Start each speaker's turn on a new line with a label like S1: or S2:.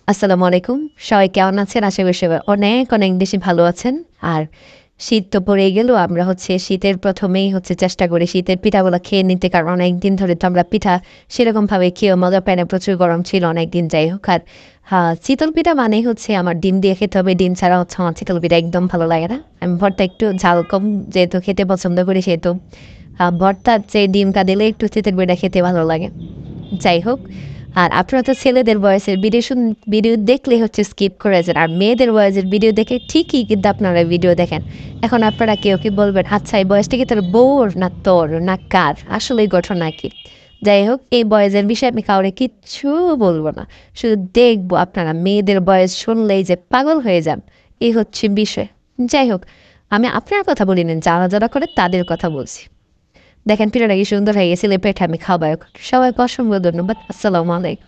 S1: আসসালামু আলাইকুম। সবাই কেমন আছেন? আশা করি সবাই অনেক, অনেক বেশি ভালো আছেন। আর শীত তো পড়েই গেল। আমরা শীতের ১ম এই চেষ্টা করি শীতের পিঠাগুলা খেয়ে নিতে। কারণ অনেকদিন ধরে তো আমরা পিঠা সেরকমভাবে খেয়েও মজা পাই না। প্রচুর গরম ছিল অনেকদিন, যাই হোক। আর চিতল পিঠা মানেই আমার ডিম দিয়ে খেতে হবে। ডিম ছাড়া আমার চিতল পিঠা একদম ভালো লাগে না। আমি ভর্তা একটু ঝাল কম যেহেতু খেতে পছন্দ করি, সেহেতু ভর্তার চেয়ে ডিমটা দিলে একটু চিতল পিঠা খেতে ভালো লাগে। যাই হোক, আর আপনারা তো ছেলেদের বয়সের ভিডিও দেখলে স্কিপ করে যান। আর মেয়েদের বয়সের ভিডিও দেখে ঠিকই কিন্তু আপনারা ভিডিও দেখেন। এখন আপনারা কেউ কি বলবেন, আচ্ছা এই বয়সটা কি তোর বউর না তোর না কার? আসলেই ঘটনা কি? যাই হোক, এই বয়সের বিষয়ে আমি কাউরে কিচ্ছু বলবো না। শুধু দেখবো আপনারা মেয়েদের বয়স শুনলেই যে পাগল হয়ে যান, এই বিষয়। যাই হোক, আমি আপনার কথা বলি না, যারা যারা করে তাদের কথা বলছি। দেখেন পিঠাটা কি সুন্দর হয়ে গেছিল, পেট আমি খাওয়াই। সবাইকে অসংখ্য ধন্যবাদ। আসসালামু আলাইকুম।